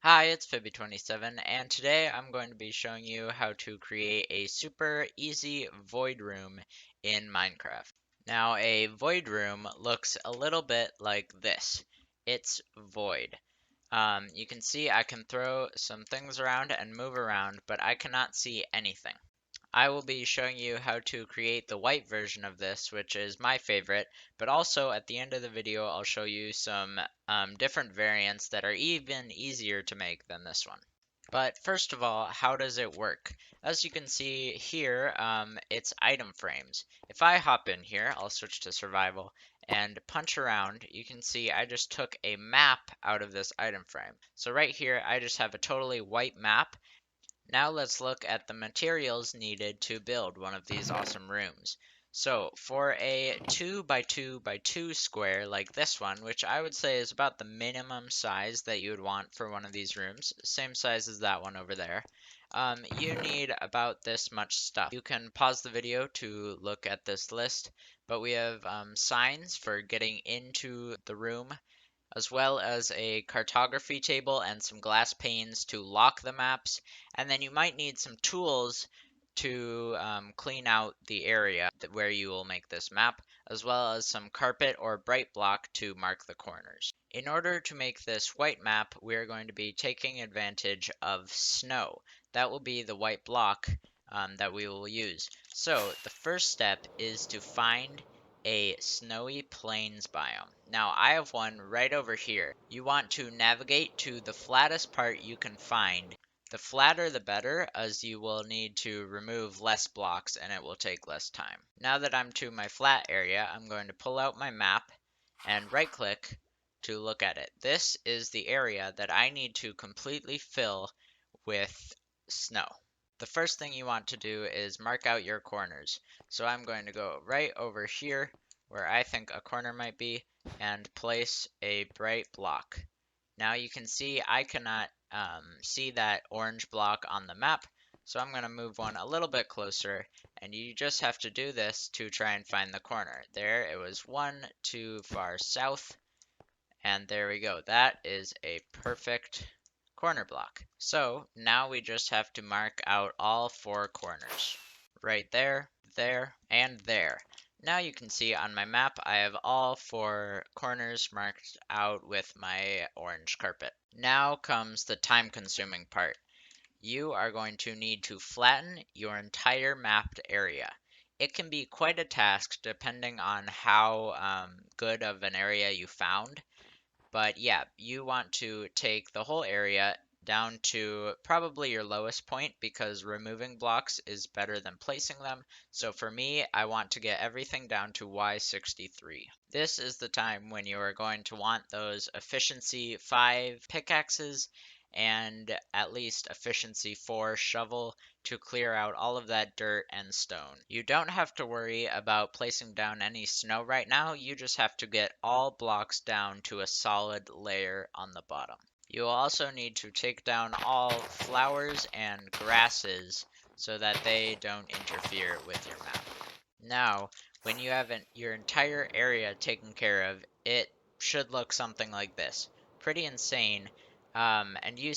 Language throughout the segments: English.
Hi, it's Fibby27, and today I'm going to be showing you how to create a super easy void room in Minecraft. Now, a void room looks a little bit like this. It's void. You can see I can throw some things around and move around, but I cannot see anything. I will be showing you how to create the white version of this, which is my favorite, but also at the end of the video I'll show you some different variants that are even easier to make than this one. But first of all, how does it work? As you can see here, it's item frames. If I hop in here, I'll switch to survival and punch around, you can see I just took a map out of this item frame. So right here, I just have a totally white map. Now let's look at the materials needed to build one of these awesome rooms. So for a 2 by 2 by 2 square like this one, which I would say is about the minimum size that you would want for one of these rooms, same size as that one over there, you need about this much stuff. You can pause the video to look at this list, but we have signs for getting into the room, as well as a cartography table and some glass panes to lock the maps. And then you might need some tools to clean out the area where you will make this map, as well as some carpet or bright block to mark the corners. In order to make this white map, we are going to be taking advantage of snow. That will be the white block that we will use. So the first step is to find a snowy plains biome. Now I have one right over here. You want to navigate to the flattest part you can find. The flatter the better, as you will need to remove less blocks and it will take less time. Now that I'm to my flat area, I'm going to pull out my map and right click to look at it. This is the area that I need to completely fill with snow. The first thing you want to do is mark out your corners. So I'm going to go right over here where I think a corner might be and place a bright block. Now you can see I cannot see that orange block on the map, so I'm going to move one a little bit closer, and you just have to do this to try and find the corner. There, it was one too far south, and there we go. That is a perfect corner block. So now we just have to mark out all four corners. Right there, there, and there. Now you can see on my map I have all four corners marked out with my orange carpet. Now comes the time-consuming part. You are going to need to flatten your entire mapped area. It can be quite a task depending on how good of an area you found. But yeah, you want to take the whole area down to probably your lowest point because removing blocks is better than placing them. So for me, I want to get everything down to Y63. This is the time when you are going to want those efficiency 5 pickaxes and at least efficiency 4 shovel to clear out all of that dirt and stone. You don't have to worry about placing down any snow right now, you just have to get all blocks down to a solid layer on the bottom. You will also need to take down all flowers and grasses so that they don't interfere with your map. Now, when you have your entire area taken care of, it should look something like this. Pretty insane. And you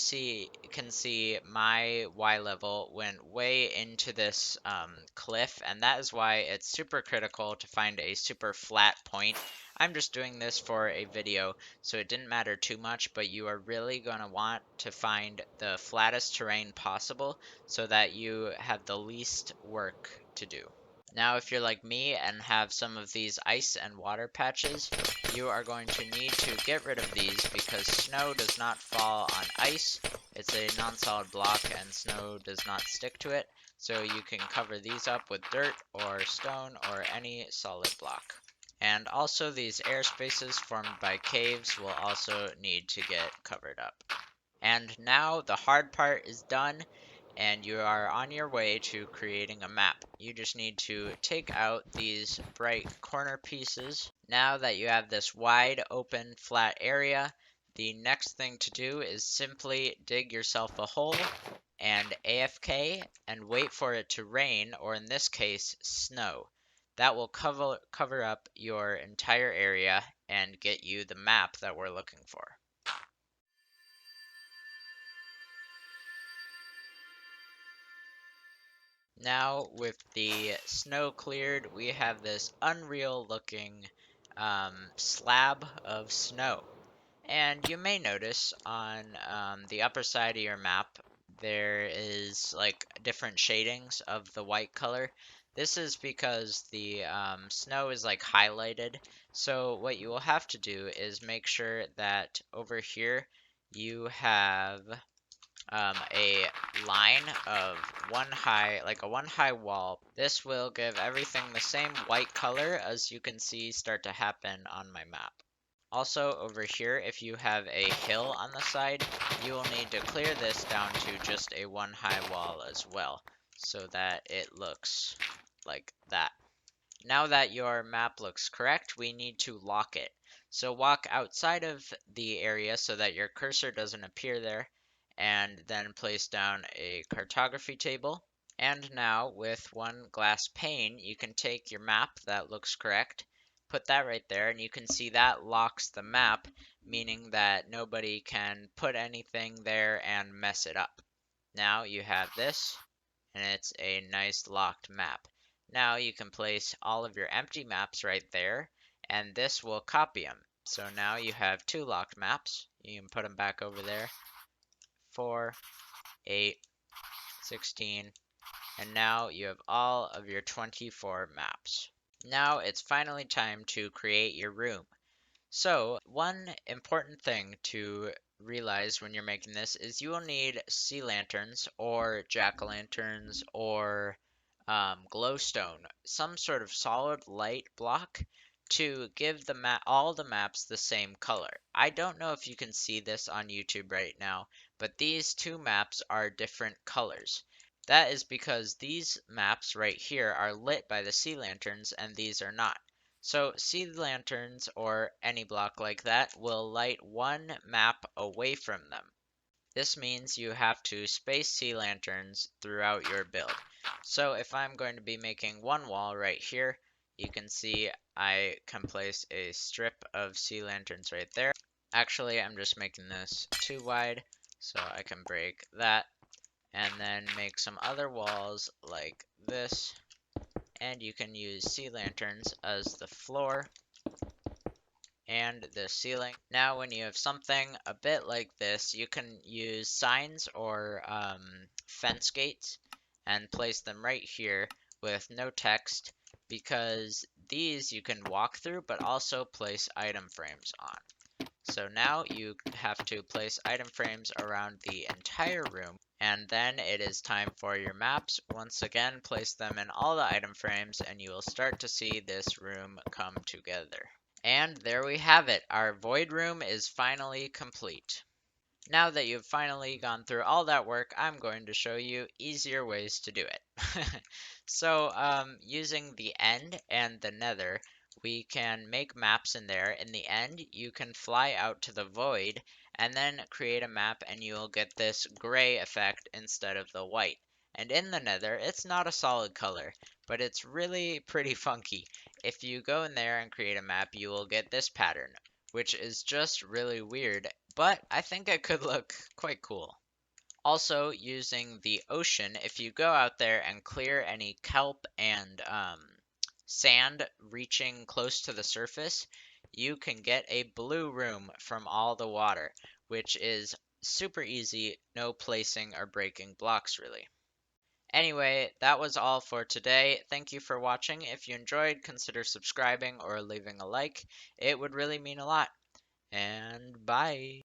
can see my Y level went way into this cliff, and that is why it's super critical to find a super flat point. I'm just doing this for a video, so it didn't matter too much, but you are really going to want to find the flattest terrain possible so that you have the least work to do. Now, if you're like me and have some of these ice and water patches, you are going to need to get rid of these because snow does not fall on ice. It's a non-solid block and snow does not stick to it. So you can cover these up with dirt or stone or any solid block. And also these air spaces formed by caves will also need to get covered up. And now the hard part is done and you are on your way to creating a map. You just need to take out these bright corner pieces. Now that you have this wide open flat area, the next thing to do is simply dig yourself a hole and AFK and wait for it to rain, or in this case, snow. That will cover up your entire area and get you the map that we're looking for. Now, with the snow cleared, we have this unreal looking slab of snow. And you may notice on the upper side of your map, there is like different shadings of the white color. This is because the snow is like highlighted. So what you will have to do is make sure that over here you have a line of like a one high wall. This will give everything the same white color as you can see start to happen on my map. Also over here, if you have a hill on the side, you will need to clear this down to just a one high wall as well, so that it looks like that. Now that your map looks correct, we need to lock it. So walk outside of the area so that your cursor doesn't appear there, and then place down a cartography table. And now with one glass pane, you can take your map that looks correct, put that right there, and you can see that locks the map, meaning that nobody can put anything there and mess it up. Now you have this, and it's a nice locked map. Now you can place all of your empty maps right there, and this will copy them. So now you have two locked maps. You can put them back over there. 4, 8, 16, and now you have all of your 24 maps. Now it's finally time to create your room. So, one important thing to realize when you're making this is you will need sea lanterns or jack-o'-lanterns or glowstone, some sort of solid light block to give all the maps the same color. I don't know if you can see this on YouTube right now, but these two maps are different colors. That is because these maps right here are lit by the sea lanterns and these are not. So sea lanterns or any block like that will light one map away from them. This means you have to space sea lanterns throughout your build. So if I'm going to be making one wall right here, you can see I can place a strip of sea lanterns right there. Actually, I'm just making this too wide, so I can break that and then make some other walls like this. And you can use sea lanterns as the floor and the ceiling. Now when you have something a bit like this, you can use signs or fence gates and place them right here with no text, because these you can walk through but also place item frames on. So now you have to place item frames around the entire room, and then it is time for your maps. Once again, place them in all the item frames and you will start to see this room come together. And there we have it. Our void room is finally complete. Now that you've finally gone through all that work, I'm going to show you easier ways to do it. So, using the end and the nether, we can make maps in there. In the end, you can fly out to the void and then create a map and you'll get this gray effect instead of the white. And in the nether, it's not a solid color, but it's really pretty funky. If you go in there and create a map, you will get this pattern, which is just really weird, but I think it could look quite cool. Also, using the ocean, if you go out there and clear any kelp and sand reaching close to the surface, you can get a blue room from all the water, which is super easy, no placing or breaking blocks really. Anyway, that was all for today. Thank you for watching. If you enjoyed, consider subscribing or leaving a like. It would really mean a lot. And bye.